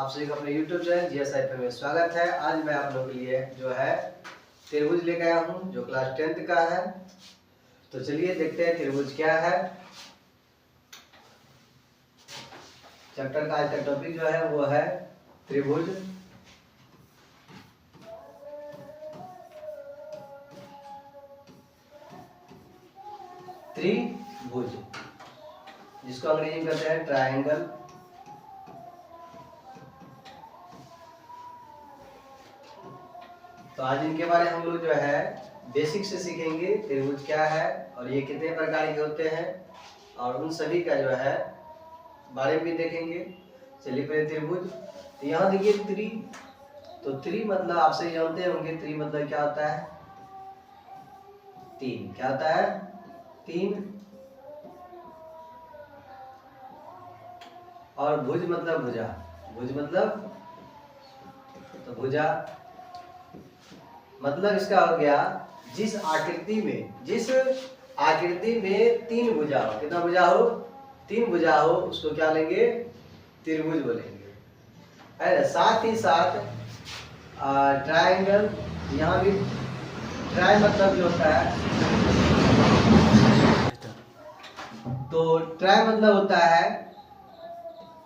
आप सभी का अपने YouTube चैनल GSIP में स्वागत है। आज मैं आप लोगों के लिए जो है त्रिभुज लेकर आया हूँ जो क्लास 10th का है। तो चलिए देखते हैं त्रिभुज क्या है। चैप्टर का आज का टॉपिक जो है वो है त्रिभुज। त्रिभुज जिसको अंग्रेजी में कहते हैं ट्रायंगल। तो आज इनके बारे में हम लोग जो है बेसिक से सीखेंगे त्रिभुज क्या है और ये कितने प्रकार के होते हैं और उन सभी का जो है बारे में भी देखेंगे। चलिए पहले त्रिभुज। तो यहाँ देखिए त्रि, तो त्रि मतलब आप सही जानते होंगे त्रि मतलब क्या होता है? तीन। क्या होता है? तीन। और भुज मतलब भुजा। भुज मतलब तो भुजा मतलब इसका हो गया जिस आकृति में तीन भुजा हो। कितना भुजा हो? तीन भुजा हो उसको क्या लेंगे? त्रिभुज बोलेंगे, है ना। साथ ही साथ ट्रायंगल, यहाँ भी ट्राय मतलब जो होता है, तो ट्राय मतलब होता है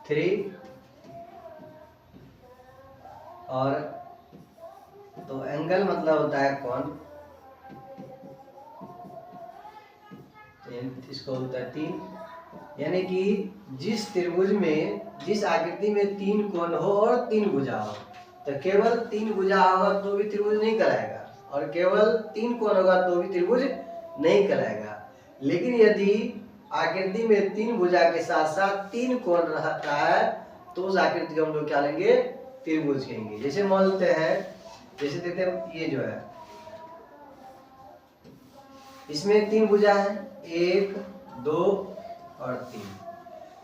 थ्री और तो एंगल मतलब होता है कोण, इसको होता है तीन। यानी कि जिस त्रिभुज में जिस आकृति में तीन कोण हो और तीन भुजा हो, तो केवल तीन भुजा होगा तो भी त्रिभुज नहीं कहलाएगा और केवल तीन कोण होगा तो भी त्रिभुज नहीं कहलाएगा। लेकिन यदि आकृति में तीन भुजा के साथ साथ तीन कोण रहता है तो उस आकृति को हम लोग क्या लेंगे? त्रिभुज कहेंगे। जैसे मान लेते हैं, जैसे देखते हैं ये जो है इसमें तीन भुजा है, एक दो और तीन।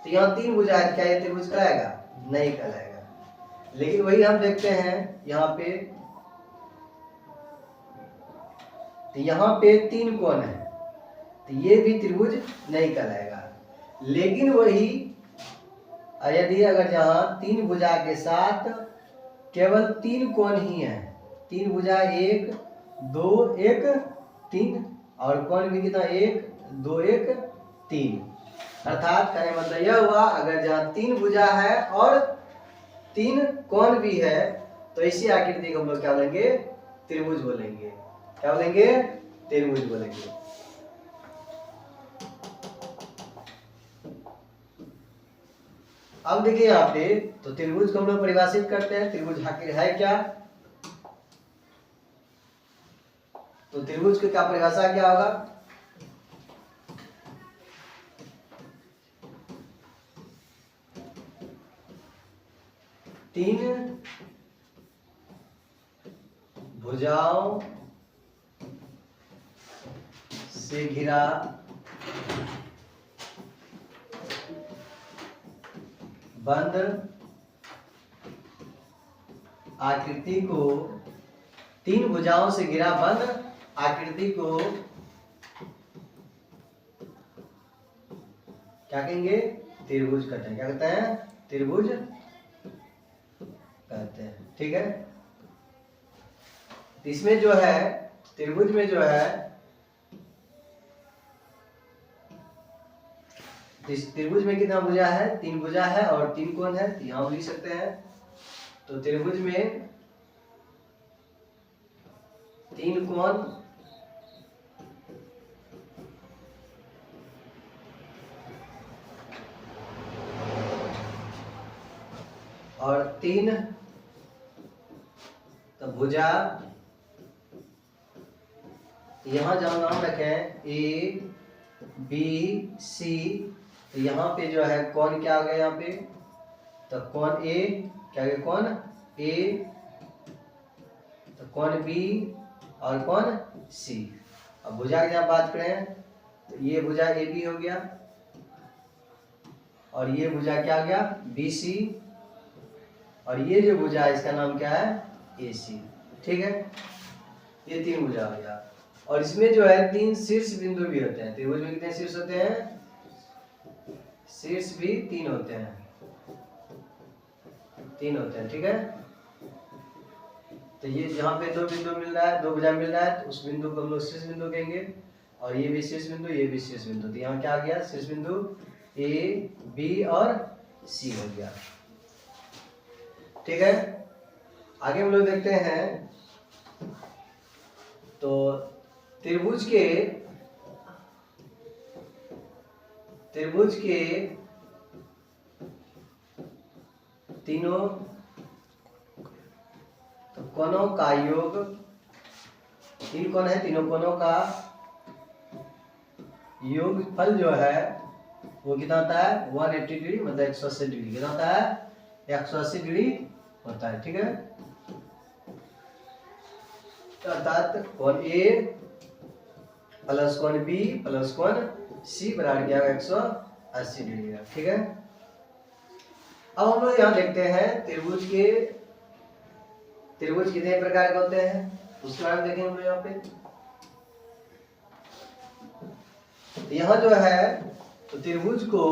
तो यहाँ तीन भुजा है, क्या ये त्रिभुज कहलाएगा? नहीं कहलाएगा। लेकिन वही हम देखते हैं यहाँ पे, तो यहाँ पे तीन कोण है तो ये भी त्रिभुज नहीं कहलाएगा। लेकिन वही यदि अगर यहाँ तीन भुजा के साथ केवल तीन कोण ही है, तीन भुजा एक दो एक तीन और कोण भी कितना? एक दो एक तीन। अर्थात कहने मतलब यह हुआ अगर जहाँ तीन भुजा है और तीन कोण भी है तो इसी आकृति को हम लोग क्या बोलेंगे? त्रिभुज बोलेंगे। क्या बोलेंगे? त्रिभुज बोलेंगे। अब देखिए यहाँ पे, तो त्रिभुज को हम लोग परिभाषित करते हैं। त्रिभुज आखिर है क्या? तो त्रिभुज की क्या परिभाषा क्या होगा? तीन भुजाओं से घिरा बंद आकृति को, तीन भुजाओं से घिरा बंद आकृति को क्या कहेंगे? त्रिभुज कहते हैं। क्या कहते हैं? त्रिभुज कहते हैं। ठीक है। इसमें जो है त्रिभुज में जो है त्रिभुज में कितना भुजा है? तीन भुजा है और तीन कोण है। तो यहां लिख सकते हैं। तो त्रिभुज में तीन कोण और तीन तो भुजा। यहां जहां नाम रखें ए बी सी, तो यहाँ पे जो है कोण क्या आ गया? यहाँ पे तो कोण ए क्या गया? कोण ए, तो कोण बी और कोण सी। अब भुजा की जब बात करें तो ये भुजा ए बी हो गया और ये भुजा क्या हो गया? बी सी और ये जो भुजा है इसका नाम क्या है? ए सी। ठीक है। ये तीन भुजा हो गया और इसमें जो है तीन शीर्ष बिंदु भी होते हैं। त्रिभुज में कितने शीर्ष होते हैं? शीर्ष भी तीन होते हैं। 3 होते हैं, ठीक है। तो ये जहाँ पे 2 बिंदु मिल रहा है, 2 भुजा मिल रहा है, तो उस बिंदु को हम लोग शीर्ष बिंदु कहेंगे, और ये भी शीर्ष बिंदु, ये भी शीर्ष बिंदु। तो यहाँ क्या आ गया, शीर्ष बिंदु ए, बी और सी हो गया, ठीक है। आगे हम लोग देखते हैं, तो त्रिभुज के तीनों तो कोणों का योग, 3 कोण है, तीनों कोणों का योगफल जो है वो कितना होता है, 180 डिग्री, मतलब 180 डिग्री। कितना होता है, 180 डिग्री होता है, ठीक है। अर्थात कोण ए प्लस कोण बी प्लस कोण सी बराबर क्या होगा, 180 डिग्री, ठीक है। अब हम लोग यहाँ देखते हैं त्रिभुज कितने प्रकार के होते हैं, उसके बारे में देखेंगे हम लोग यहाँ पे। यहाँ जो है तो त्रिभुज को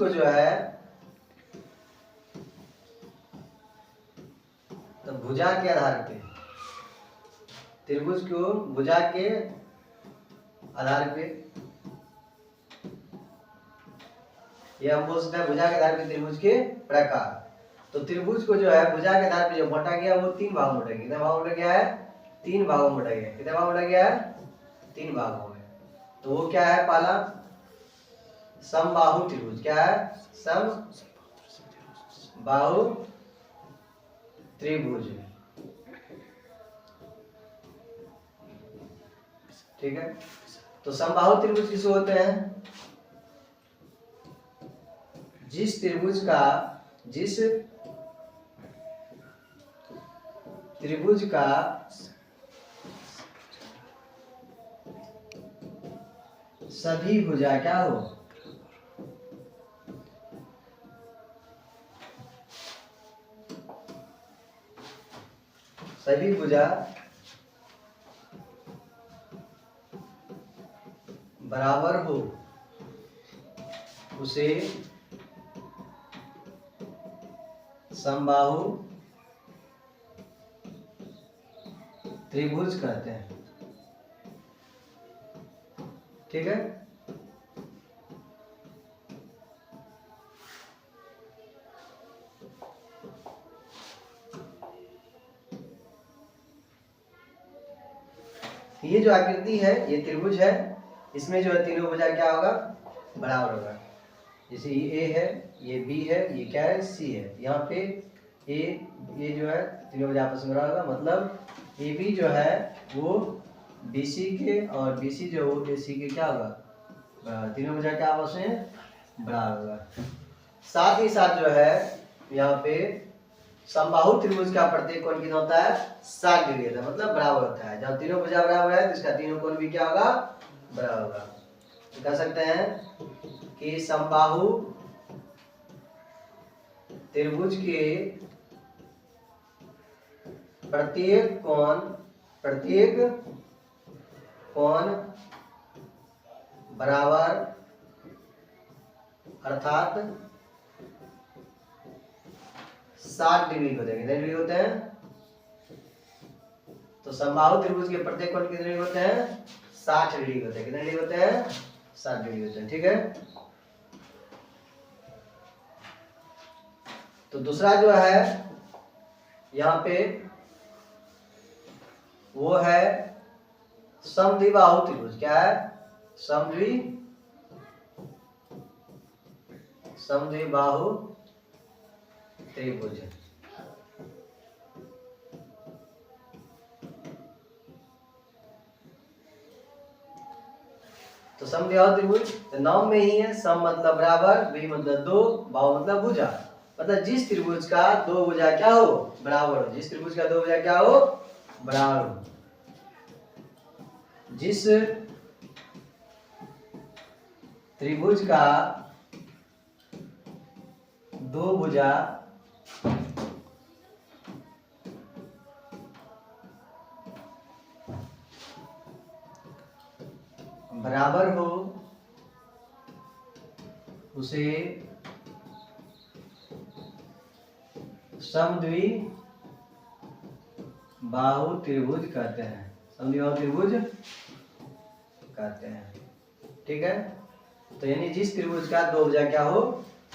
जो है तो भुजा के आधार पे, त्रिभुज को भुजा के आधार पे, यह हम बोल सकते हैं भुजा के आधार पे त्रिभुज के प्रकार। तो त्रिभुज को जो है भुजा के आधार पे जो बांटा गया वो 3 भागों में बांटा गया। कितने भागों में बांटा गया है, 3 भागों में बांटा गया। कितने भागों में बांटा गया है, 3 भागों में। तो वो क्या है, पहला समबाहु त्रिभुज। क्या है, समबाहु त्रिभुज, ठीक है। तो समबाहु त्रिभुज किसे होते हैं, जिस त्रिभुज का सभी भुजा क्या हो, सभी भुजा बराबर हो, उसे समबाहु त्रिभुज कहते हैं, ठीक है। ये जो आकृति है ये त्रिभुज है, इसमें जो है तीनों भुजा क्या होगा, बराबर होगा। जैसे ये ए है, ये बी है, ये क्या है, सी है। यहाँ पे ये जो है तीनों भुजा आपस में बराबर होगा, मतलब ए बी जो है वो बी सी के और बी सी जो है ए सी के क्या होगा, तीनों भुजा क्या आपस में बराबर होगा। साथ ही साथ जो है यहाँ पे समबाहु त्रिभुज का प्रत्येक कोण कितना होता है, 60 डिग्री होता है, मतलब बराबर होता है। जब तीनों भुजा बराबर है तो इसका तीनों कोण भी क्या होगा, बराबर होगा। तो कह सकते हैं कि समबाहु त्रिभुज के प्रत्येक कोण बराबर, अर्थात 60 डिग्री होते हैं। कितने डिग्री होते हैं, तो समबाहु त्रिभुज के प्रत्येक कोण कितने डिग्री होते हैं, 60 डिग्री होते हैं। कितने डिग्री होते हैं, 60 डिग्री होते हैं, ठीक है। तो दूसरा जो है यहाँ पे वो है समद्विबाहु त्रिभुज। क्या है, समद्विबाहु त्रिभुज। तो समद्विबाहु त्रिभुज तो नाम में ही है, सम मतलब बराबर, द्वि मतलब 2, बाहु मतलब भुजा। मतलब जिस त्रिभुज का 2 भुजा क्या हो, बराबर हो। जिस त्रिभुज का 2 भुजा क्या हो, बराबर हो। जिस त्रिभुज का 2 भुजा बराबर हो, उसे समद्वि बाहु त्रिभुज कहते हैं, समद्विबाहु त्रिभुज कहते हैं। ठीक है, तो यानी जिस त्रिभुज का दो भुजा क्या हो,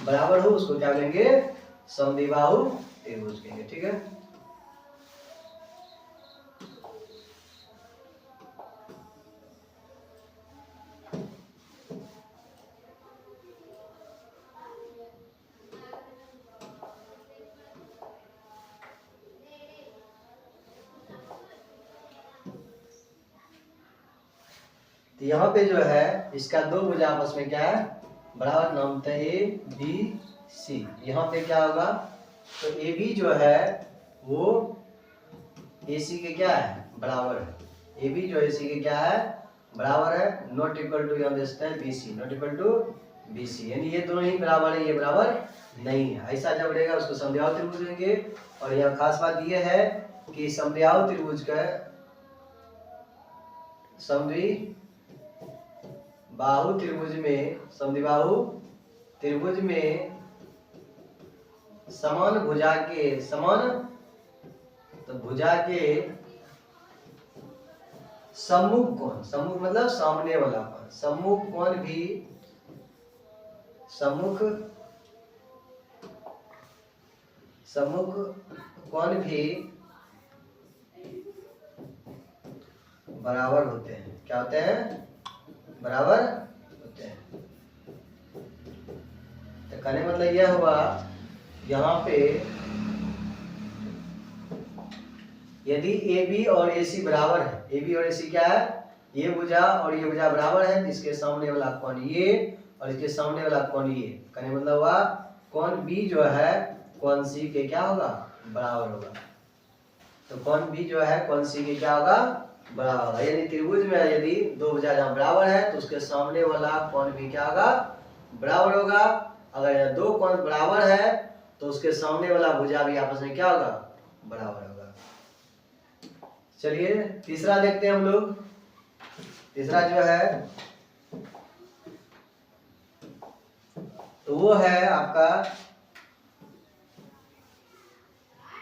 बराबर हो, उसको क्या कहेंगे, समद्विबाहु त्रिभुज कहेंगे। ठीक है, तो यहाँ पे जो है इसका दो भुजा आपस में क्या है, बराबर, नाम होता है ए बी सी। यहाँ पे क्या होगा, तो ए बी जो है वो ए सी के क्या है, बराबर है। ए बी जो ए सी के क्या है, बराबर है, नॉट इक्वल टू, यहाँ देखते हैं B C not equal to B C, यानी ये दोनों ही बराबर है, ये बराबर नहीं है। ऐसा जब रहेगा उसको समद्विबाहु त्रिभुज लेंगे। और यहाँ खास बात ये है कि समद्विबाहु त्रिभुज का समद्विबाहु त्रिभुज में, समद्विबाहु त्रिभुज में समान भुजा के, समान, तो भुजा के सम्मुख कोण, सम्मुख मतलब सामने वाला कोण, सम्मुख कोण भी, सम्मुख कोण भी बराबर होते हैं। क्या होते हैं, बराबर होते हैं। तो कहने मतलब यह हुआ, यहाँ पे यदि ए बी और ए सी बराबर है, ए बी और ए सी क्या है, ये भुजा और ये भुजा बराबर है, तो इसके सामने वाला कोण ये और इसके सामने वाला कोण ये, कहने मतलब हुआ कोण बी जो है कोण सी के क्या होगा, बराबर होगा। तो कोण बी जो है कोण सी के क्या होगा, बराबर होगा। यानी त्रिभुज में यदि दो भुजा जहाँ बराबर है तो उसके सामने वाला कोण भी क्या होगा, बराबर होगा। अगर दो कोण बराबर है तो उसके सामने वाला भुजा भी आपस में क्या होगा, बराबर होगा। चलिए तीसरा देखते हैं हम लोग। तीसरा जो है तो वो है आपका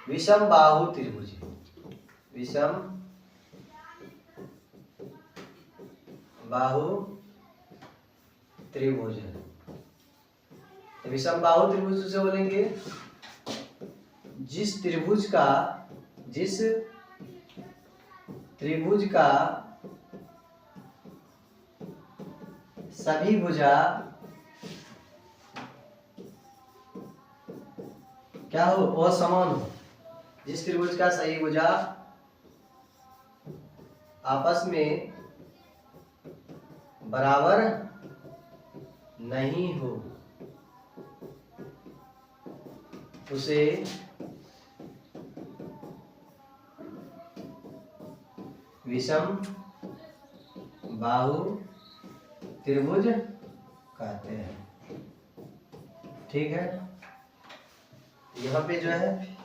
विषम बाहु त्रिभुज, विषम बाहु त्रिभुज। तो विषम बाहु त्रिभुज से बोलेंगे जिस त्रिभुज का सभी भुजा क्या हो, असमान हो, जिस त्रिभुज का सही भुजा आपस में बराबर नहीं हो, उसे विषम बाहु त्रिभुज कहते हैं। ठीक है, यहाँ पे जो है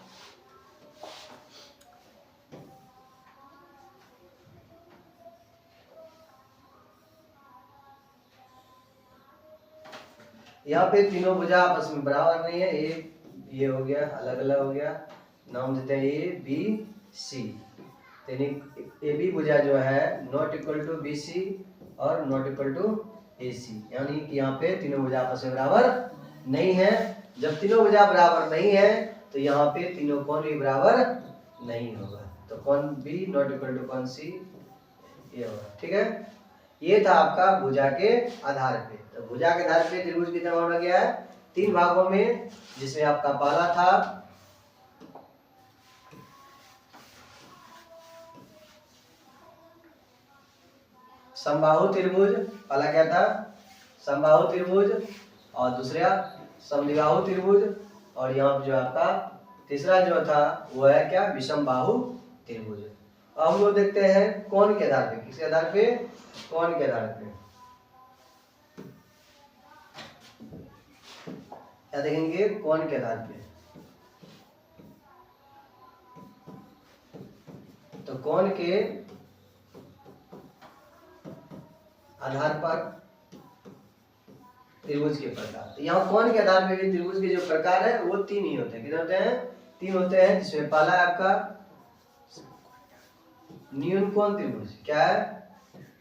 यहाँ पे तीनों भुजा आपस में बराबर नहीं है, ये हो गया, अलग अलग हो गया, नाम देते हैं ए बी सी। यानी ए बी भुजा जो है not equal to B C और not equal to A C, यानी कि यहाँ पे तीनों भुजा आपस में बराबर नहीं है। जब तीनों भुजा बराबर नहीं है तो यहाँ पे तीनों कोण भी बराबर नहीं होगा, तो कोण बी नॉट इक्वल टू कोण सी, ये होगा। ठीक है, ये था आपका भुजा के आधार पे। तो भुजा के आधार पे त्रिभुज कितना बांटा गया है, तीन भागों में, जिसमें आपका पहला था समबाहु त्रिभुज, पहला क्या था, समबाहु त्रिभुज, और दूसरा समद्विबाहु त्रिभुज, और यहाँ पे जो आपका तीसरा जो था वो है क्या, विषम बाहु त्रिभुज। अब हम लोग देखते हैं कोण के आधार पे, किसके आधार पे, कोण के आधार पे। क्या देखेंगे, कोण के आधार पे। तो कोण के आधार पर त्रिभुज के प्रकार। तो यहाँ कोण के आधार पे भी त्रिभुज के जो प्रकार है वो तीन ही होते हैं। कितने होते हैं? तीन होते हैं, जिसमें पहला है आपका न्यून कोण त्रिभुज। क्या है?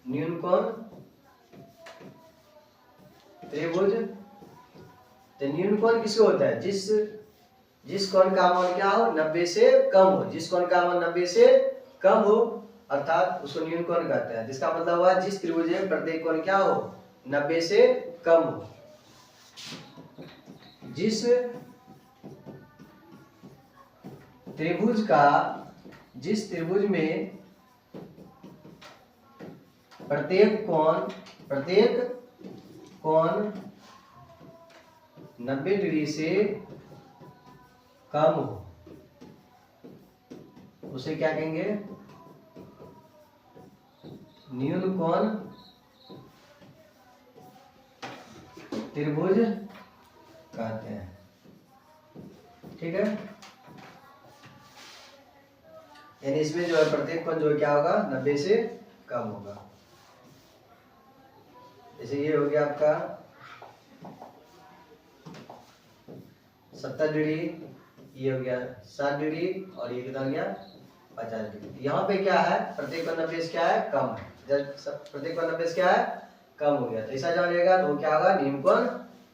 न्यून कोण त्रिभुज। तो न्यून कोण किसको होता है? जिस कोण का मान क्या हो? 90 से कम हो। जिस कोण का मान 90 से कम हो अर्थात उसको न्यून कोण कहते हैं। जिसका मतलब हुआ जिस त्रिभुज में प्रत्येक कोण क्या हो? 90 से कम हो। जिस त्रिभुज में प्रत्येक कोण 90 डिग्री से कम हो उसे क्या कहेंगे? न्यून कोण त्रिभुज कहते हैं। ठीक है, यानी इसमें जो है प्रत्येक कोण जो है क्या होगा? 90 से कम होगा। जैसे ये हो गया आपका 70 डिग्री, ये हो गया 60 डिग्री और ये कितना हो गया? 50 डिग्री। यहाँ पे क्या है? प्रत्येक कोण 90 से क्या है? कम है। जब प्रत्येक कोण 90 से क्या है? कम हो गया तो ऐसा जानिएगा तो क्या होगा? न्यून कोण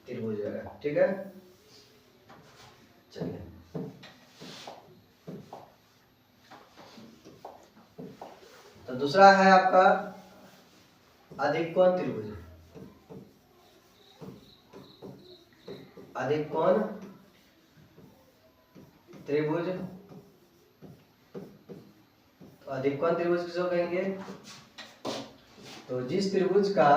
त्रिभुज होगा। ठीक है, चलिए तो दूसरा है आपका अधिक कोण त्रिभुज। अधिक कोण त्रिभुज। तो अधिक कोण त्रिभुज किसको कहेंगे? तो जिस त्रिभुज का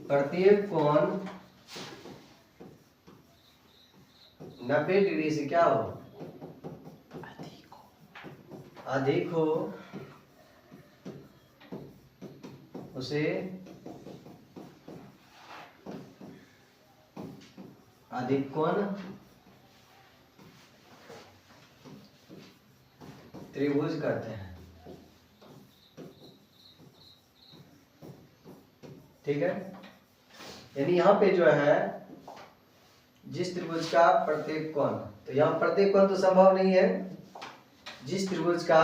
प्रत्येक कोण 90 डिग्री से क्या हो? अधिक हो उसे अधिक कोण त्रिभुज कहते हैं। ठीक है, यानी यहाँ पे जो है जिस त्रिभुज का प्रत्येक कोण, तो यहाँ प्रत्येक कोण तो संभव नहीं है। जिस त्रिभुज का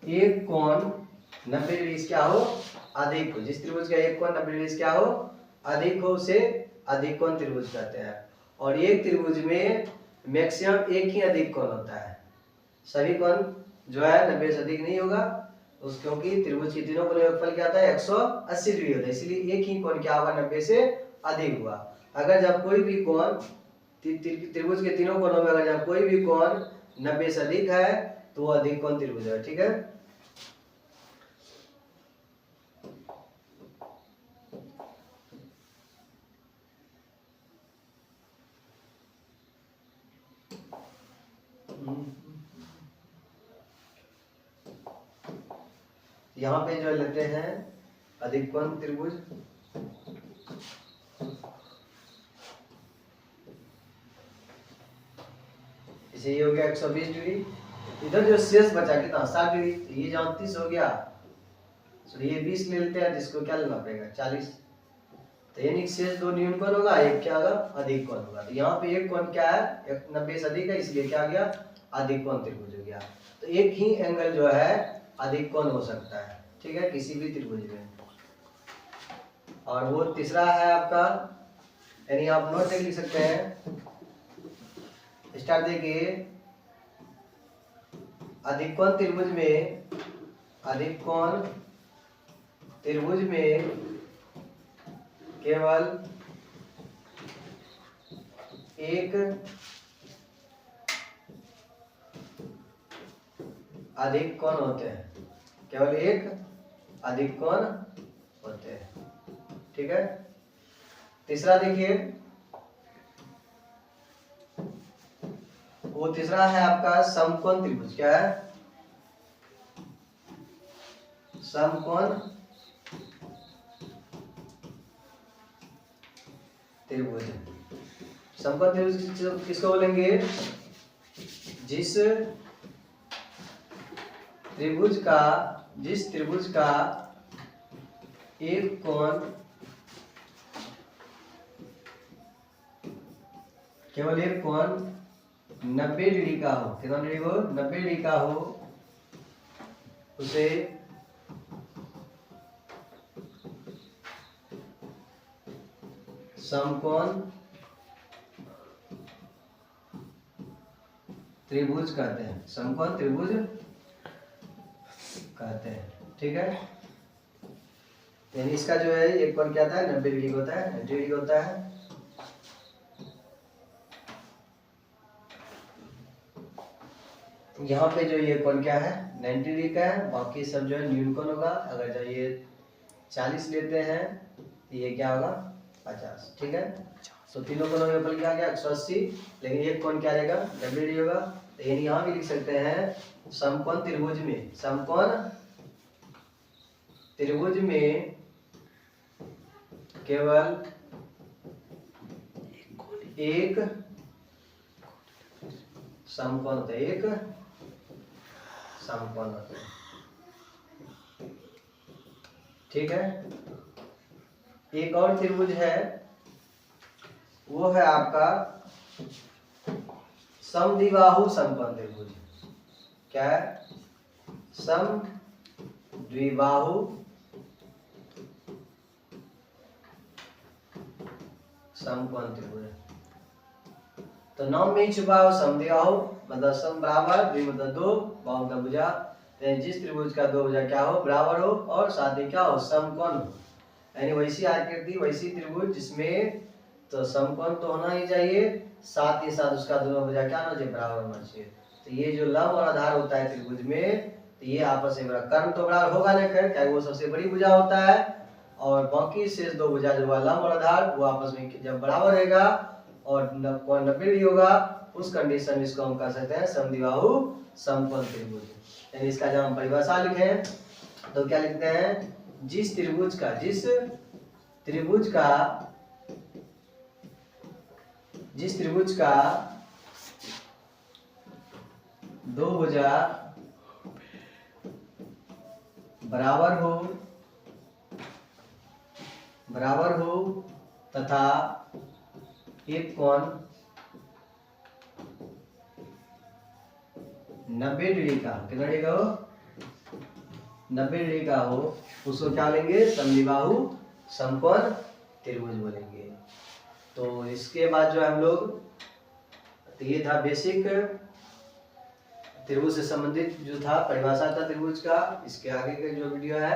एक कोण 90 डिग्री से क्या हो? अधिक हो। जिस त्रिभुज का एक कोण 90 डिग्री से क्या हो? अधिक हो उसे अधिक कोण त्रिभुज कहते हैं। और एक त्रिभुज में मैक्सिमम एक ही अधिक कोण होता है। सभी कोण जो है 90 से अधिक नहीं होगा उस, क्योंकि त्रिभुज की तीनों कोणों का योगफल क्या होता है? 180 डिग्री होता है। इसलिए एक ही कोण क्या होगा? 90 से अधिक हुआ। अगर जब कोई भी कोण त्रिभुज के तीनों कोणों में अगर जब कोई भी कोण 90 से अधिक है तो वो अधिक कोण त्रिभुज है। ठीक है, यहाँ पे जो लेते हैं अधिक कोण त्रिभुज। इसे ये हो गया 120 डिग्री। इधर जो शेष बचा कितना? 60 डिग्री। तो ये जहाँ 30 हो गया तो ये 20 ले लेते हैं, जिसको क्या लेना पड़ेगा? 40। तो यानी शेष दो न्यून कोण होगा, एक क्या होगा? अधिक कोण होगा। तो यहाँ पे एक कोण क्या है? 90 से अधिक है, इसलिए क्या गया? अधिक कोण त्रिभुज हो गया। तो एक ही एंगल जो है अधिक कोण हो सकता है। ठीक है, किसी भी त्रिभुज में। और वो तीसरा है आपका, यानी आप नोट लिख सकते हैं। स्टार्ट देखिए, अधिक कोण त्रिभुज में केवल एक अधिक कोण होते हैं। केवल एक अधिक कोण होते हैं। ठीक है, तीसरा देखिए, वो तीसरा है आपका समकोण त्रिभुज। क्या है? समकोण त्रिभुज। समकोण त्रिभुज किसको बोलेंगे? जिस त्रिभुज का एक कोण केवल एक कोण 90 डिग्री का हो। कितना डिग्री हो? 90 डिग्री का हो, उसे समकोण त्रिभुज कहते हैं। समकोण त्रिभुज कहते हैं। ठीक है, यानी इसका जो है एक कोण क्या था? 90 डिग्री होता है, 90 डिग्री होता है। यहाँ पे जो ये कोण क्या है? 90 डिग्री का है। बाकी सब जो है न्यून कोण होगा। अगर जो ये 40 लेते हैं तो ये क्या होगा? 50। ठीक है, तो तीनों कोणों में फल क्या आ गया? 180। लेकिन एक कोण क्या रहेगा? 90 डिग्री होगा। तो यानी यहाँ भी लिख सकते हैं समकोण त्रिभुज में, समकोण त्रिभुज में केवल एक समकोण होता है, एक समकोण होता है। ठीक है, एक और त्रिभुज है, वो है आपका समद्विबाहु समकोण त्रिभुज। क्या है? समद्विबाहु समकोण त्रिभुज। तो नाम में ही छुपा हो समद्विबाहु, मतलब सम बराबर, द्वि मतलब दो, बाहु मतलब भुजा। जिस त्रिभुज का दो भुजा क्या हो? बराबर हो, और साथ ही क्या हो? समकोण हो। यानी वैसी आकृति, वैसी त्रिभुज जिसमें तो समकोण तो होना ही चाहिए, साथ ही साथ उसका दोनों भुजा क्या होना चाहिए? बराबर होना चाहिए। तो ये जो लंब और आधार होता है त्रिभुज में, तो ये आपस में बराबर, कर्म तो बराबर होगा नहीं, खैर क्या वो सबसे बड़ी भुजा होता है, और बाकी शेष दो भुजा जो लंब और आधार वो आपस में जब बराबर रहेगा और कोण 90 डिग्री होगा, उस कंडीशन में इसको हम कह सकते हैं समद्विबाहु समकोण त्रिभुज। यानी इसका जब हम परिभाषा लिखें तो क्या लिखते हैं? जिस त्रिभुज का दो भुजा बराबर हो तथा एक कोण 90 डिग्री का, कितना डिग्री का हो? 90 डिग्री का हो, उसको क्या लेंगे? समद्विबाहु समकोण त्रिभुज बोलेंगे। तो इसके बाद जो हम लोग, तो ये था बेसिक त्रिभुज से संबंधित जो था परिभाषा था त्रिभुज का। इसके आगे का जो वीडियो है,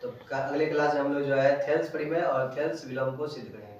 तो अगले क्लास में हम लोग जो है थेल्स पढ़ेंगे और थेल्स विलोम को सिद्ध करेंगे।